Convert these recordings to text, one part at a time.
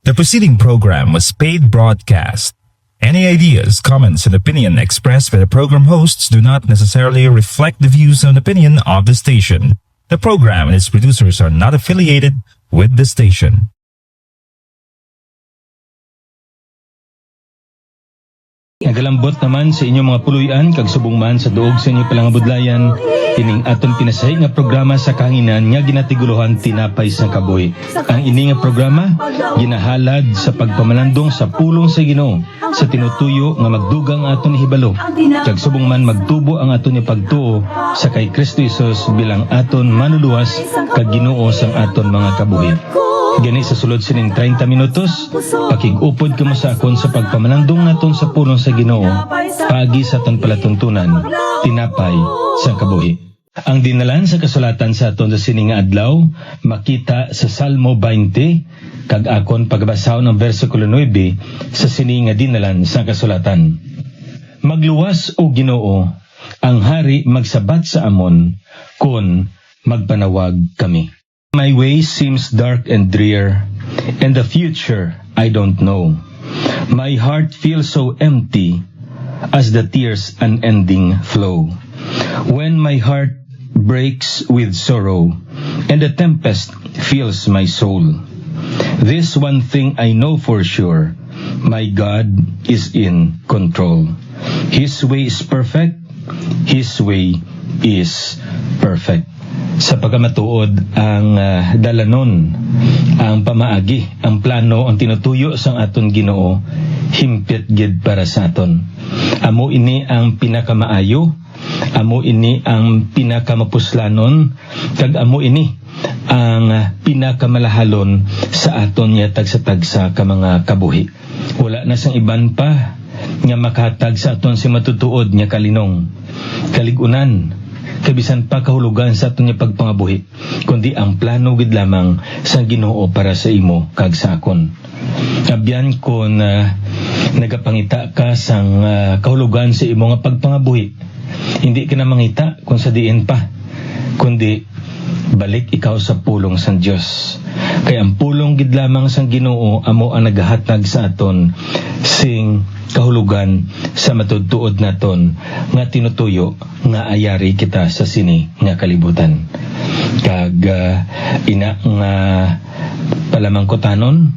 The preceding program was paid broadcast. Any ideas, comments, and opinion expressed by the program hosts do not necessarily reflect the views and opinion of the station. The program and its producers are not affiliated with the station. Nagalambot naman sa inyong mga puluyan kag subong man sa duog sa inyo palangabudlayan ining aton pinasahi nga programa sa kahanginan nga ginatiguluhan tinapay sa kabuhi. Ang ini nga programa ginahalad sa pagpamalandong sa pulong sa Ginoo sa tinutuyo nga magdugang aton hibalo kag subong man magtubo ang aton pagtuo sa kay Kristo Jesus bilang aton manuluwas kag Ginoo sang aton mga kabuhi. Gani sa sulod sining 30 minutos, pakig-upod ka mo sa akon sa pagpamalandong naton sa pulong sa Ginoo, paagi sa aton palatuntunan, tinapay sa kabuhi. Ang dinalan sa kasulatan sa aton sa sining nga adlaw, makita sa Salmo 20, kag akon pagbasahon ng versikulo 9 sa sining nga dinalan sa kasulatan. Magluwas o Ginoo, ang hari magsabat sa amon, kun magpanawag kami. My way seems dark and drear, and the future I don't know. My heart feels so empty as the tears unending flow. When my heart breaks with sorrow, and the tempest fills my soul, this one thing I know for sure, my God is in control. His way is perfect, His way is perfect. Sa pagkamatuod ang dalanon, ang pamaagi, ang plano, ang tinutuyo sang aton Ginoo, himpit gid para sa aton. Amo ini ang pinakamaayo, amo ini ang pinakamapuslanon, kag amo ini ang pinakamalahalon sa aton nga tagsa-tagsa ka mga kabuhi. Wala na sang iban pa nga makahatag sa aton si matutuod nga kalinong, kaligunan, kabisan pa kahulugan sa aton nga pagpangabuhi, kundi ang plano gid lamang sa Ginoo para sa imo kag sa akon. Abyan kon nagapangita ka sang kahulugan sa imo nga pagpangabuhi, hindi ka na mangita kung sa diin pa, kundi balik ikaw sa pulong sang Dios. Kaya ang pulong gid lamang sang Ginoo amo ang nagahatag sa aton sing kahulugan sa matudtuod naton nga tinutuyo nga ayari kita sa sini nga kalibutan. Kag ina nga palamangkutanon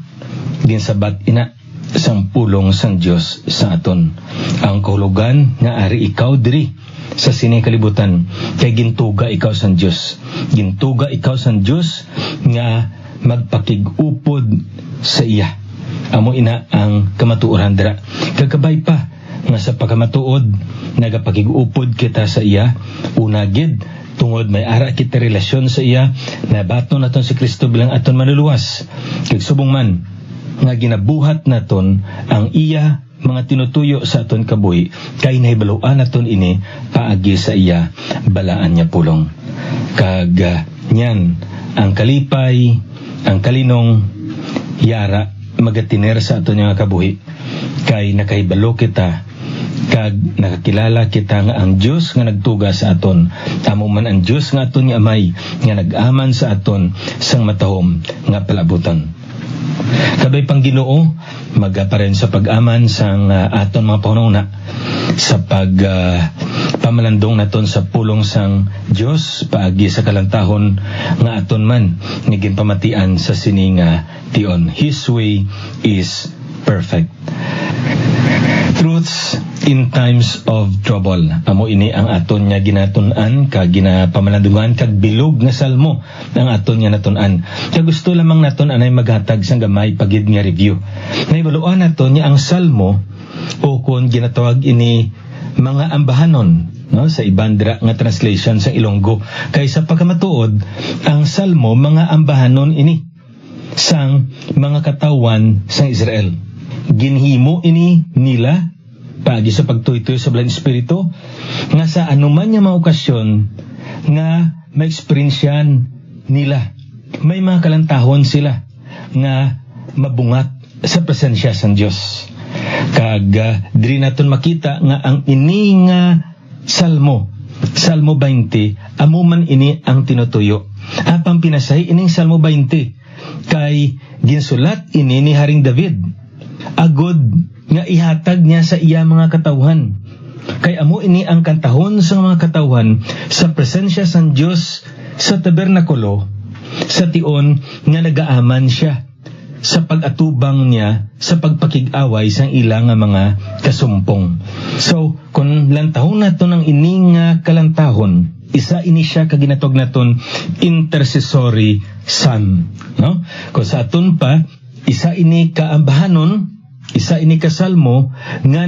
ginsabat ina sang pulong sang Dios sa aton. Ang kahulugan nga ari ikaw diri sa sini kalibutan kay gintuga ikaw sang Dios. Gintuga ikaw sang Dios nga magpakig-upod sa iya. Amo ina ang kamatuoran dira. Kagabay pa nga sa pagkamatuod nagapakig-upod kita sa iya, una gid tungod may ara kita relasyon sa iya, nabaton naton si Kristo bilang aton manuluwas. Kag subong man nga ginabuhat naton ang iya mga tinutuyo sa aton kabuhi, kay nahibaluan naton ini paagi sa iya balaan niya pulong. Kag nyan ang kalipay, ang kalinong yara magatiner sa aton nga kabuhi, kay nakahibalo kita kag nakakilala kita nga ang Dios nga nagtuga sa aton, amo man ang Dios nga aton nga amay nga nag-aman sa aton sang matahom nga palabutan. Kabay pang Ginoo magaparen sa pag-aman sang aton mga panghunahuna sa pamalandong naton sa pulong sang Dios paagi sa kalantahon nga aton man nga ginpamatian sa sining tion. His way is perfect. Truths in times of trouble. Amo ini ang aton nga ginatun-an kag ginapamalandungan kag bilog nga salmo ang aton nga natun-an. Kaya gusto lamang naton anay maghatag sang gamay pagid nga review. Naibaluan naton nga ang salmo o kon ginatawag ini mga ambahanon, no, sa ibandra nga translation sa Ilonggo. Kay sa pagkamatuod ang salmo mga ambahanon ini sang mga katawan sang Israel. Ginhimo ini nila paagi sa pagtuytoy sa Blind Espiritu nga sa anuman nga mga okasyon nga ma-experiensyan nila. May mga kalantahon sila nga mabungat sa presensya sang Dios. Kag diri naton makita nga ang ini nga Salmo 20 amo man ini ang tinutuyo. Apang pinasahi ining Salmo 20 kay ginsulat ini ni Haring David agod nga ihatag niya sa iya mga katawhan. Kay amo ini ang kantahon sa mga katawhan sa presensya sang Dios sa tabernakulo, sa tion nga nagaaman siya sa pag-atubang niya sa pagpakig-away sang ilang nga mga kasumpong. So, kung lantahon nato ng ining kalantahon, isa ini siya kaginatog naton intercessory psalm, no? Kung sa aton pa, isa ini kaambahanon, isa ini kasalmo nga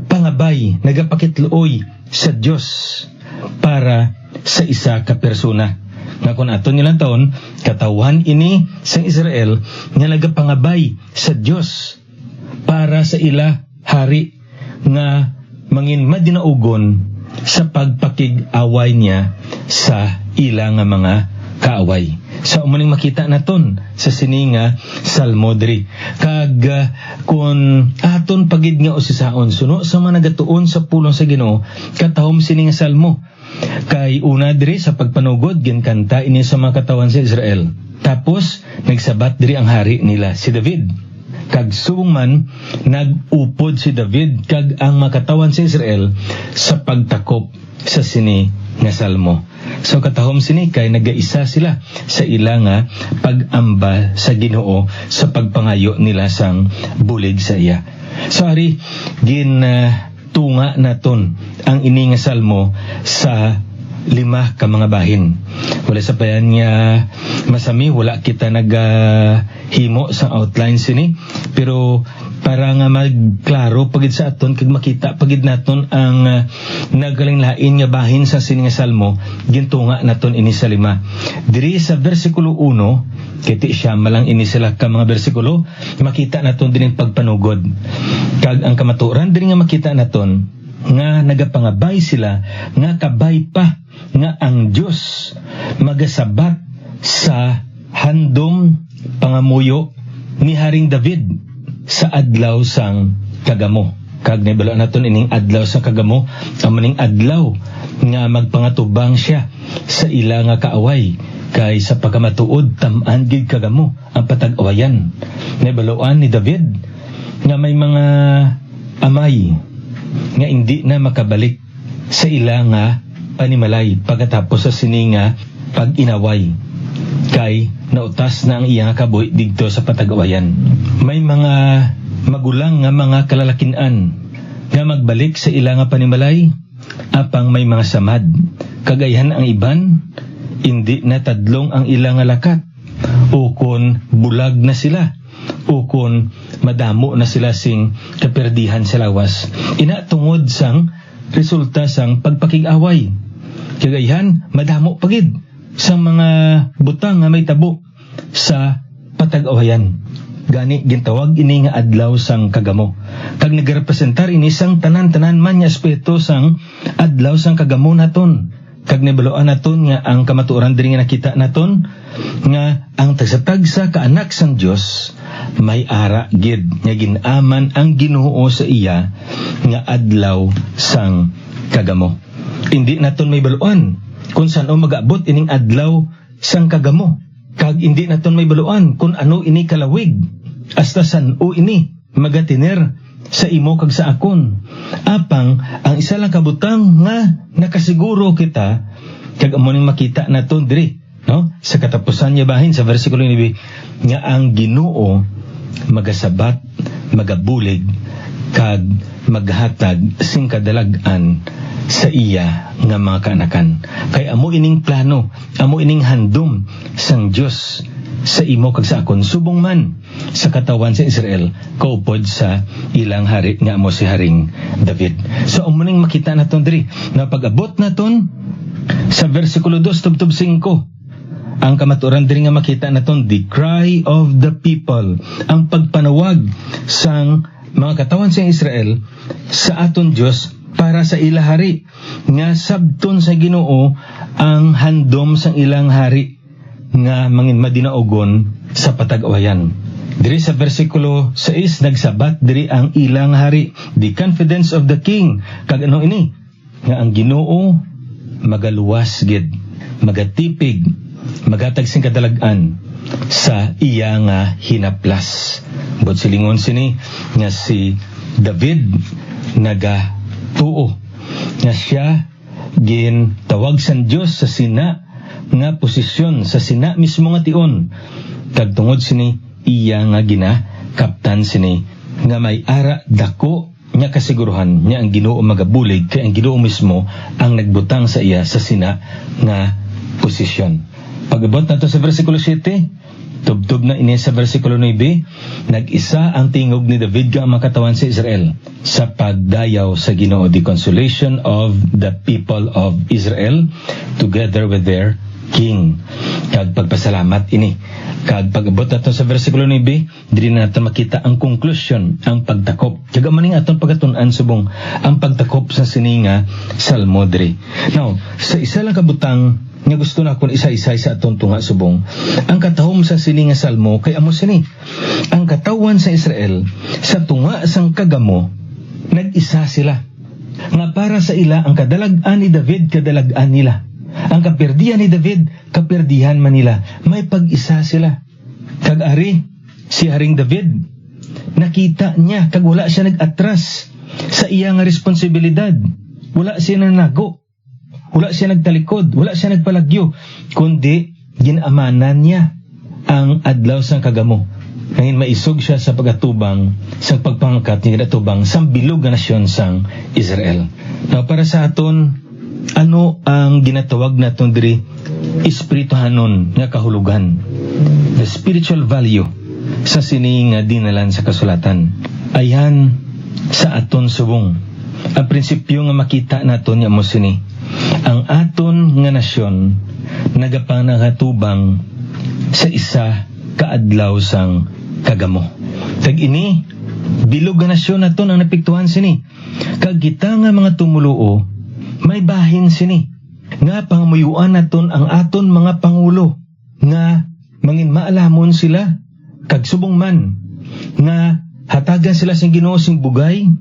pangabay, nagapakitluoy sa Dios para sa isa ka persona. Nga kung aton nilang taon, katawhan ini sa Israel nga nagapangabay sa Dios para sa ila hari nga mangin madinaugon sa pagpakig-away niya sa ila nga mga kaaway. Sa umuning makita naton sa sininga salmo diri. Kag kun aton pagid nga usisaon suno sa mga nagatuon sa pulong sa Ginoo, katahom sininga salmo. Kay una diri sa pagpanugod ginkanta ini sa mga katawan sa Israel. Tapos nagsabat diri ang hari nila si David. Kag subong man nagupod si David kag ang mga katawan sa Israel sa pagtakop sa sini nga salmo. So katahom sini kay nagaisa sila sa ila nga pag-amba sa Ginoo sa pagpangayo nila sang bulig sa iya. So ari tunga naton ang ini nga salmo sa 5 ka mga bahin. Wala sa payan niya masami, wala kita naghimo sa outline sini, pero para nga magklaro pagid sa aton kag makita pagid naton ang nagalinglain nga bahin sa sini nga salmo, gintunga naton ini sa 5. Diri sa bersikulo 1, kiti siya malang ini sila ka mga bersikulo, makita naton din pagpanugod. Kag ang kamaturan diri nga makita naton nga nagapangabay sila nga kabay pa nga ang Dios magasabat sa handom pangamuyo ni Haring David sa adlaw sang kagamo. Kag nibalo naton ining adlaw sang kagamo, amaning adlaw nga magpangatubang siya sa ila nga kaaway. Kay sa pagkamatuod tam-an gid kagamo ang patag-awayan. Nibaloan ni David nga may mga amay nga hindi na makabalik sa ila nga panimalay pagkatapos sa sininga pag-inaway. Kay nautas na ang iyang kabuhi digto sa patag-awayan. May mga magulang nga mga kalalakinan nga magbalik sa ila nga panimalay apang may mga samad. Kagayan ang iban, hindi na tadlong ang ila nga lakat, ukon bulag na sila, ukon madamo na sila sing kaperdihan sa lawas. Ina tungod sang resulta sang pagpakig-away. Kagayan madamo pagid sang mga butang nga may tabo sa patag-awayan. Gani gintawag ini nga adlaw sang kagamo. Kag nagarepresentar ini sang tanan-tanan man nga aspeto sang adlaw sang kagamo naton. Kag nibaloan naton nga ang kamatuoran diri nga nakita naton nga ang tagsatagsa ka anak sang Dios may ara gid nga ginaman ang Ginoo sa iya nga adlaw sang kagamo. Hindi naton may baluan kung saan mag-abot ining adlaw sang kagamo. Kag hindi naton may baluan kung ano ini kalawig. Hasta saan ini magatiner sa imo kag sa akon. Apang ang isa lang kabutang nga nakasiguro kita kag amo ning makita naton diri, no? Sa katapusan niya bahin sa bersikulo 9 nga ang Ginoo magasabat, magabulig kag maghatag sing kadalagan sa iya nga mga kaanakan. Kay amo ining plano, amo ining handom sang Dios sa imo kag sa akon subong man sa katawan sa Israel kaupod sa ilang hari nga amo si Haring David. So umuning makita naton diri na pag-abot naton sa bersikulo 2 tubtob 5 ang kamaturan diri nga makita naton the cry of the people, ang pagpanawag sang mga katawan sa Israel sa aton Dios para sa ila hari nga sabton sa Ginoo ang handom sang ilang hari nga mangin madinaugon sa patag-awayan. Diri sa bersikulo 6 nagsabat diri ang ilang hari, the confidence of the king. Kag ano ini nga ang Ginoo magaluwas gid, magatipig, magatag sing kadalagan sa iya nga hinaplas. But silingon sini nga si David nagatuo nga siya gintawag san Dios sa sina nga posisyon, sa sina mismo nga tion. Kag tungod sini iya nga ginakaptan sini nga may ara dako nya kasiguruhan nya ang Ginoo magabulig kay ang Ginoo mismo ang nagbutang sa iya sa sina nga posisyon. Pag-abot nato sa versikulo 7, tubtob na ini sa versikulo 9, nag-isa ang tingog ni David nga makatawan sa Israel sa pagdayaw sa Ginoo, the consolation of the people of Israel together with their king. Kag pagpasalamat ini. Kag pag-abot nato sa versikulo 9, diri na nato makita ang conclusion, ang pagtakop. Kaga maning aton pagatun-an subong ang pagtakop sa sininga salmo diri. Now, sa isa lang kabutang nga gusto na akong isa-isa sa aton tunga subong, ang katahom sa sininga salmo kay amo sini. Ang katawan sa Israel sa tunga sang kagamo nag-isa sila. Nga para sa ila ang kadalag-an ni David kadalag-an nila. Ang kapirdihan ni David, kapirdihan man nila. May pag-isa sila. Kag-ari, si Haring David, nakita niya, kag wala siya nag-atras sa iyang responsibilidad. Wala siya nanago. Wala siya nagtalikod. Wala siya nagpalagyo. Kundi, ginamanan niya ang adlaw sang kagamo. Ngayon maisog siya sa pagatubang, sa pagpangkat ni ginatubang sa bilog na nasyon sang Israel. Now, para sa aton, ano ang ginatawag naton diri espirituhanon nga kahulugan, the spiritual value sa sini nga dinalan sa kasulatan? Ayan sa aton subong ang prinsipyo nga makita naton nga mo sini. Ang aton nga nasyon nagapanangatubang sa isa kaadlaw sang kagamo. Kag ini bilog nga nasyon naton ang napiktuhan sini. Kag kita nga mga tumuluo may bahin sini nga pangamuyuan naton ang aton mga pangulo nga mangin maalamon sila kag subong man nga hatagan sila sing Ginoo sing bugay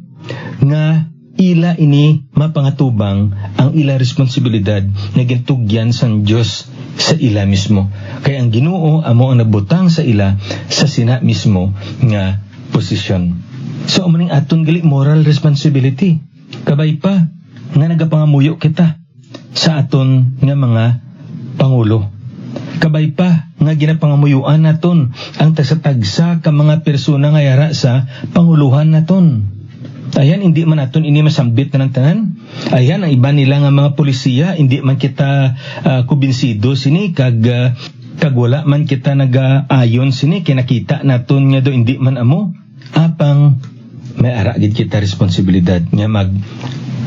nga ila ini mapangatubang ang ila responsibilidad nga gintugyan sang Dios sa ila mismo. Kay ang Ginoo amo ang nagbutang sa ila sa sina mismo nga posisyon. So amo ning aton gali moral responsibility. Kabay pa nga nagapangamuyo kita sa aton nga mga pangulo. Kabay pa nga ginapangamuyuan naton ang tagsa-tagsa ka mga persona nga yara sa panguluhan naton. Ayan, hindi man naton ini masambit na ng tanan. Ayan, ang iba nila nga mga polisiya, hindi man kita kubinsido sini kag wala man kita nag-ayon sini kinakita naton nga do hindi man amo. Apang may ara gid kita responsibilidad nga mag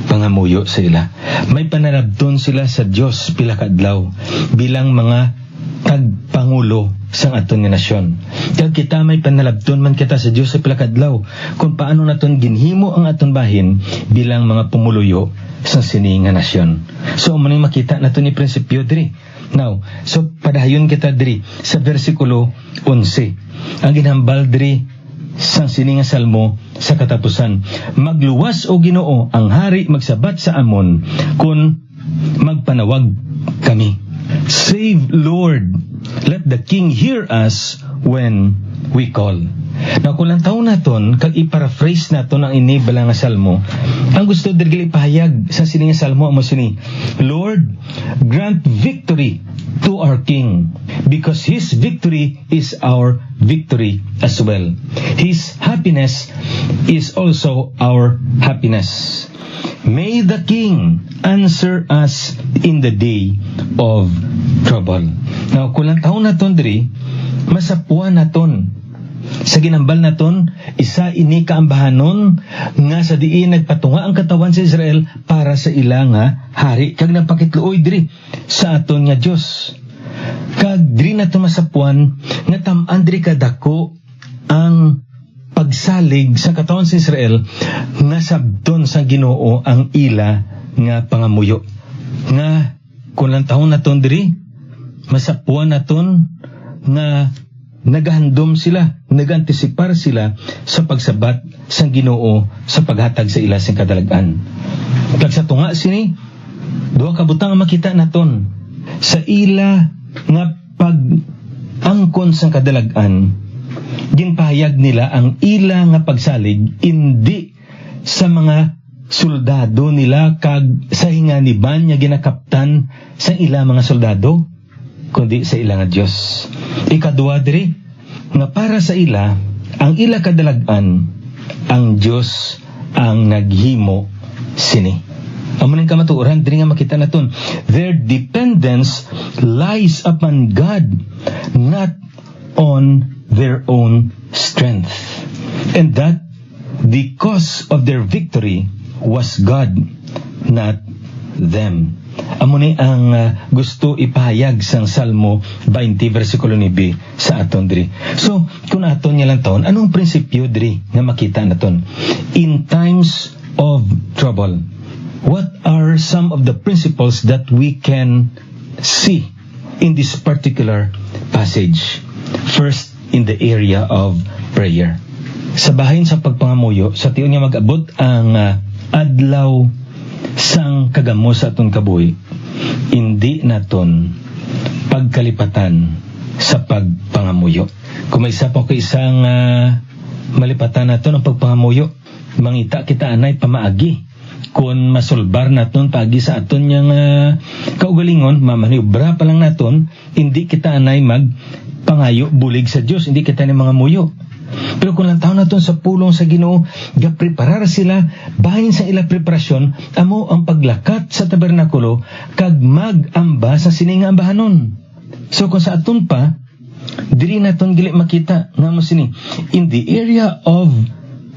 pangamuyo sa ila. May panalabton sila sa Dios pila ka adlaw bilang mga tagpangulo sang aton nga nasyon. Kag kita may panalabton man kita sa Dios sa pila ka adlaw kung paano naton ginhimo ang aton bahin bilang mga pumuluyo sa sini nga nasyon. So amo ning makita naton ni prinsipyo diri. Now, so padayon kita diri sa bersikulo 11. Ang ginhambal diri sang sini nga salmo sa katapusan, magluwas o Ginoo ang hari magsabat sa amon kun magpanawag kami. Save Lord, let the King hear us when we call. Now kung lang taon naton kag i-paraphrase naton ang ini bala nga salmo, ang gusto diri ipahayag sa sini nga salmo amo sini, Lord, grant victory to our King, because His victory is our victory as well. His happiness is also our happiness. May the King answer us in the day of trouble. Now, kung lang taon naton diri, masapuan naton sa ginambal naton, isa ini kaambahanon nga sa diin nagpatunga ang katawan sa Israel para sa ila nga hari kag nagpakitluoy diri sa aton nga Dios. Kag diri naton masapuan nga tam-an diri kadako ang pagsalig sa katawan sa Israel nga sabton sa Ginoo ang ila nga pangamuyo. Nga kung lang taon naton diri, masapuan naton nga nagahandom sila, nagantisipar sila sa pagsabat sa Ginoo sa paghatag sa ila sing kadalagan. Kag sa tunga sini, duha ka butang makita naton sa ila nga angkon sa kadalagan, ginpahayag nila ang ila nga pagsalig hindi sa mga soldado nila kag sa hinganiban nga ginakaptan sa ila mga soldado, kundi sa ila nga Dios. Ikaduha diri nga para sa ila ang ila kadalagan, ang Dios ang naghimo sini. Amunin kamatuoran diri nga makita naton, their dependence lies upon God, not on their own strength, and that the cause of their victory was God, not them. Amo ni ang gusto ipahayag sang Salmo 20 versikulo 9 sa aton diri. So kung aton nga lang taon, anong prinsipyo diri nga makita naton in times of trouble? What are some of the principles that we can see in this particular passage? First, in the area of prayer. Sa bahin sa pagpangamuyo, sa tiyon niya mag-abot ang adlaw sang kagamo sa aton kabuhi, hindi naton pagkalipatan sa pagpangamuyo. Kung may isa pa ko isang malipatan naton ang pagpangamuyo, mangita kita anay pamaagi. Kung masulbar naton pagi sa aton yang kaugalingon, mamaniubra pa lang naton, hindi kita anay pangayo bulig sa Dios, hindi kita ni mga muyo. Pero kung lang taon naton sa pulong sa Ginoo, gapreparar sila bahin sa ila preparasyon, amo ang paglakat sa tabernakulo kag mag-amba sa sininga ambahanon. So kung sa aton pa diri naton gili makita nga mo sini, in the area of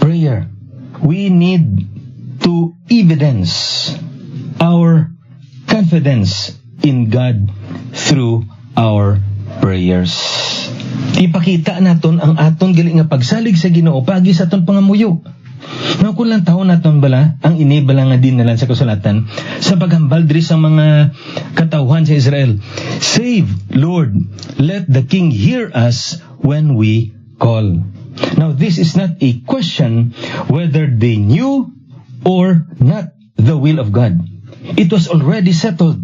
prayer, we need to evidence our confidence in God through our prayers. Ipakita naton ang aton gali nga pagsalig sa Ginoo pagi sa aton pangamuyo. Nga kung lang taon naton bala ang inibala nga dinalan sa kasulatan sa paghambal diri sa mga katawhan sa Israel. Save, Lord, let the king hear us when we call. Now this is not a question whether they knew or not the will of God. It was already settled.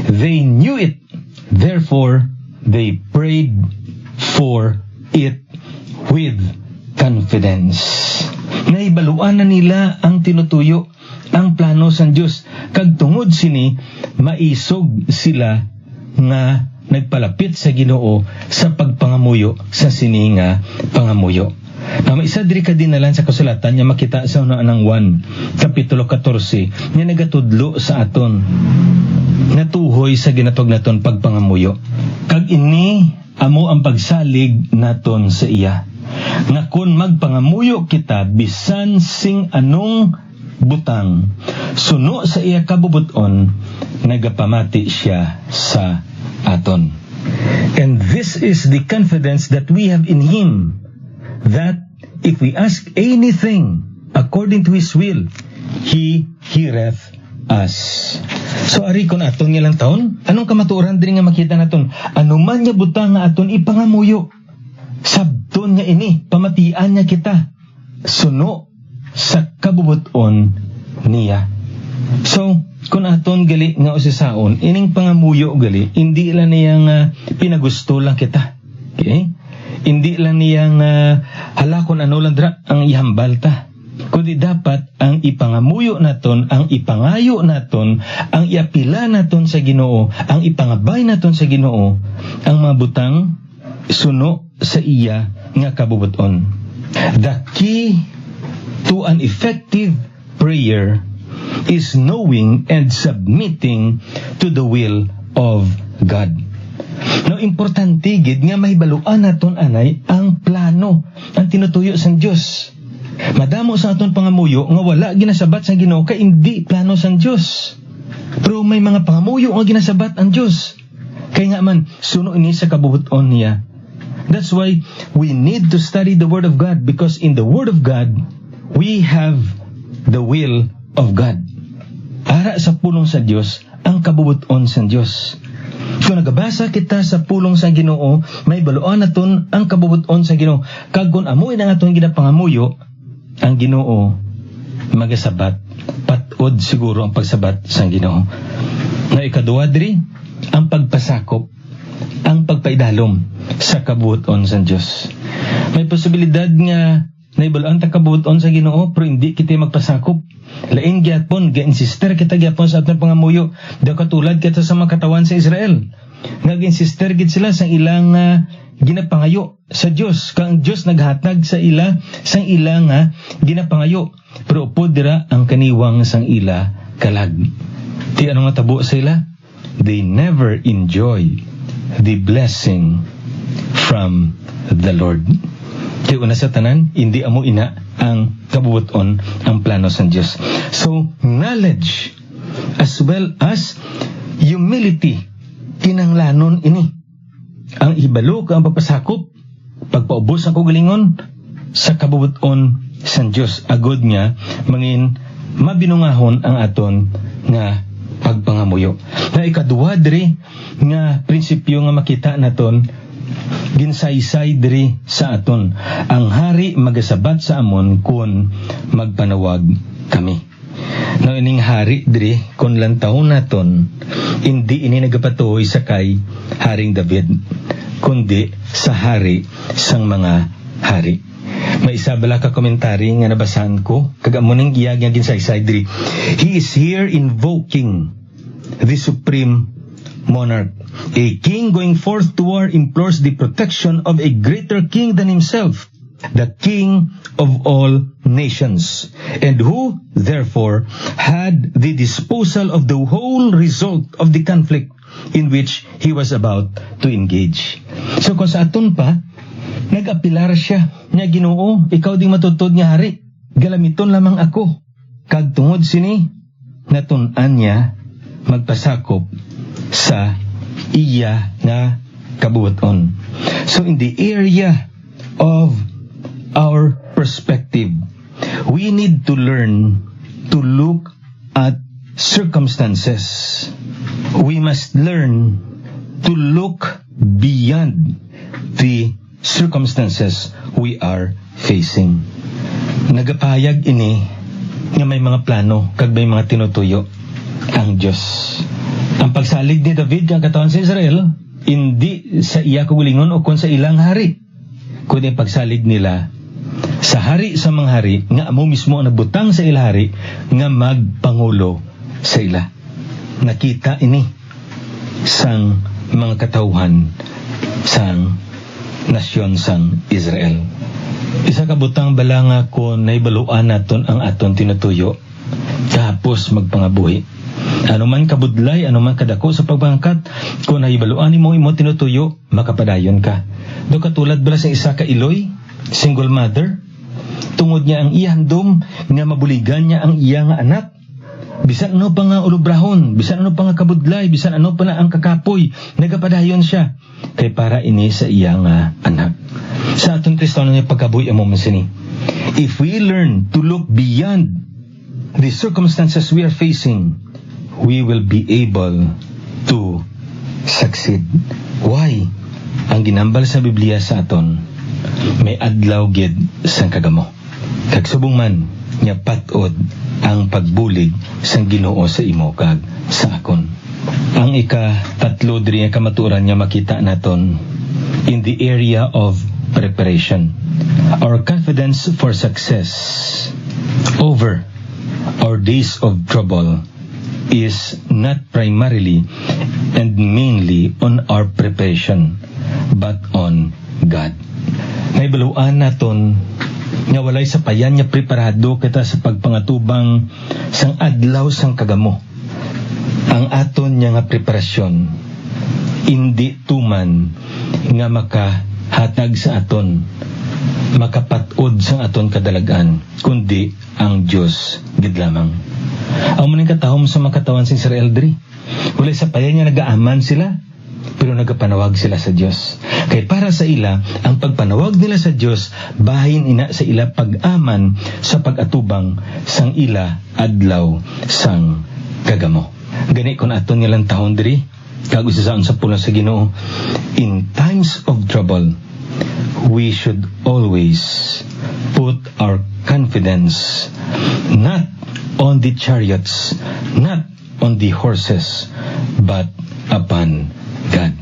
They knew it. Therefore, they prayed for it with confidence. Naibaluan na nila ang tinutuyo, ang plano sa Diyos. Kag tungod sini, maisog sila nga nagpalapit sa Ginoo sa pagpangamuyo sa sini nga pangamuyo. Na may isa diri ka dinalan sa kasulatan niya makita sa unang 1, kapitulo 14, niya nagatudlo sa aton natuhoy sa ginatog naton pagpangamuyo. Kag ini amo ang pagsalig naton sa iya. Nga kun magpangamuyo kita bisan sing anong butang, suno sa iya kabubuton, nagapamati siya sa aton. And this is the confidence that we have in Him, that if we ask anything according to His will, He heareth us. So ari kon aton nga lang taon, anong kamatuoran diri nga makita naton? Ano man nga butang nga aton ipangamuyo, sabton nga ini, pamatian niya kita, suno sa kabubuton niya. So kun aton gali nga usisaon, ining pangamuyo gali, hindi lang niyang pinagusto lang kita. Okay? Hindi lang niyang halakon ano lang dra ang ihambal ta. Kundi dapat ang ipangamuyo naton, ang ipangayo naton, ang iapila naton sa Ginoo, ang ipangabay naton sa Ginoo, ang mga butang suno sa iya nga kabubuton. The key to an effective prayer is knowing and submitting to the will of God. Now, importante gid nga mahibaluan naton anay ang plano, ang tinutuyo sa Dios. Madamo sa aton pangamuyo nga wala ginasabat sa Ginoo kay hindi plano sa Dios. Pero may mga pangamuyo nga ginasabat ang Dios. Kay nga man suno ini sa kabubuton niya. That's why we need to study the Word of God, because in the Word of God we have the will of God. Ara sa pulong sa Dios ang kabubuton sa Dios. Kung nagabasa kita sa pulong sa Ginoo, may baluan naton ang kabubuton sa Ginoo. Kag kun amoy na aton ginapangamuyo, ang Ginoo magasabat, patod siguro ang pagsabat sa Ginoo. Na ikaduha diri ang pagpasakop ang pagpaidalom sa kabuoton sa Dios. May posibilidad nga naibalaan ta kabuoton sa Ginoo pero hindi kita magpasakop. Lain gyapon ga-insister kita gyapon sa atong pangamuyo. Daw katulad kita sa mga katawan sa Israel. Nag-insister gid sila sa ilang ginapangayo sa Dios. Kang Dios naghatag sa ila sang ilang ginapangayo. Pero upod dira ang kaniwang sang ila kalag. Ti ano nga tabo sa ila? They never enjoy the blessing from the Lord. Kaya una sa tanan, hindi amo ina ang kabuoton ang plano sa Diyos. So, knowledge as well as humility, kinanglanon ini. Ang ibalo ka ang papasakop, pagpaubos ang kugalingon sa kabuoton sa Diyos. Agod niya, mangin mabinungahon ang aton nga pagpangamuyo. Na ikaduha diri nga prinsipyo nga makita naton ginsaysay diri sa aton. Ang hari magasabat sa amon kun magpanawag kami. No ining hari diri kun lantahon naton hindi ini nagapatuhoy sa kay Haring David kundi sa hari sang mga hari. May isa bala ka komentary nga nabasahan ko kag amo ning giyag nga ginsaysay diri. He is here invoking the supreme monarch. A king going forth to war implores the protection of a greater king than himself, the king of all nations, and who, therefore, had the disposal of the whole result of the conflict in which he was about to engage. So kung sa aton pa, nag-apilar siya, niya Ginoo, ikaw ding matutod nga hari, galamiton lamang ako. Kag tungod sini, natun-an niya magpasakop sa iya nga kabuoton. So in the area of our perspective, we need to learn to look at circumstances. We must learn to look beyond the circumstances we are facing. Nagapayag ini nga may mga plano kag may mga tinutuyo ang Diyos. Ang pagsalig ni David ang katawan sa Israel, hindi sa iya kagulingon o kung sa ilang hari, kundi pagsalig nila sa hari sa mga hari, nga amo mismo ang nabutang sa ilang hari, nga magpangulo sa ila. Nakita ini sang mga katawhan sang nasyon sang Israel. Isa kabutang bala nga kung naibaluan naton ang aton tinutuyo, tapos magpangabuhi. Ano man kabudlay, ano man kadako sa pagpangkat, kung naibaluan mo imo tinutuyo, makapadayon ka. Do katulad bala sa isa ka iloy, single mother, tungod niya ang ihandom nga mabuligan niya ang iya nga anak. Bisan ano pa nga ulubrahon, bisan ano pa nga kabudlay, bisan ano pa na ang kakapoy, nagapadayon siya. Kay para ini sa iya nga anak. Sa atong Kristiyano niya pagkabuhi amo masini. If we learn to look beyond the circumstances we are facing, we will be able to succeed. Why? Ang ginambal sa Biblia sa aton, may adlaw gid sang kagamo. Kag subong man nya patod ang pagbulig sang Ginoo sa imo kag sa akon. Ang ika-tatlo diri nga kamatuoran nga makita naton in the area of preparation. Our confidence for success over our days of trouble is not primarily and mainly on our preparation, but on God. Naibaluan naton nga walay sapayan nga preparado kita sa pagpangatubang sang adlaw sang kagamo. Ang aton nga preparasyon hindi tuman nga makahatag sa aton, makapatod sang aton kadalagan, kundi ang Dios gid lamang. Ang maning katahom sa mga katawan sa Israel diri, walay sapayan nga nagaaman sila, pero nagapanawag sila sa Dios. Kay para sa ila, ang pagpanawag nila sa Dios bahin ina sa ila pag-aman sa pag-atubang sang ila adlaw sang kagamo. Gani kun aton nga lang tahon diri, kag usasaon sa pulong sa Ginoo, in times of trouble, we should always put our confidence not on the chariots, not on the horses, but upon God.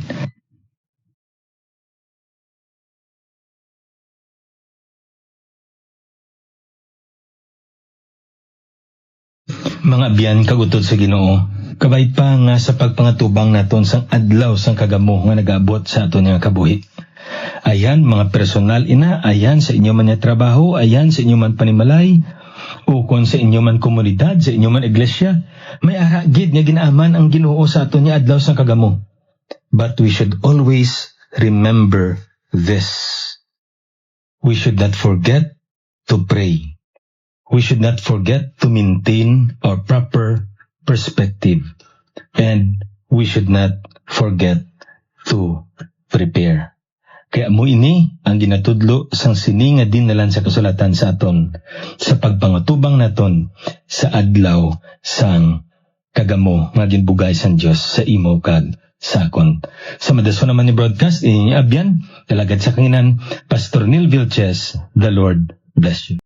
Mga biyan kagutod sa Ginoo, kabay pa nga sa pagpangatubang naton sang adlaw sang kagamo nga nagaabot sa aton nga kabuhi. Ayan mga personal ina, ayan sa inyo man nga trabaho, ayan sa inyo man panimalay, ukon sa inyo man komunidad, sa inyo man iglesia, may ara gid nga ginaaman ang Ginoo sa aton nga adlaw sang kagamo. But we should always remember this. We should not forget to pray. We should not forget to maintain our proper perspective. And we should not forget to prepare. Kaya mo ini ang ginatudlo sang sini nga dinalan sa kasulatan sa aton sa pagpangutubang naton sa adlaw sang kagamo nga ginbugay sang Dios sa imo kag sa akon. Sa madason naman ni broadcast ini abyan talagad sa kanginan Pastor Neil Vilches. The Lord bless you.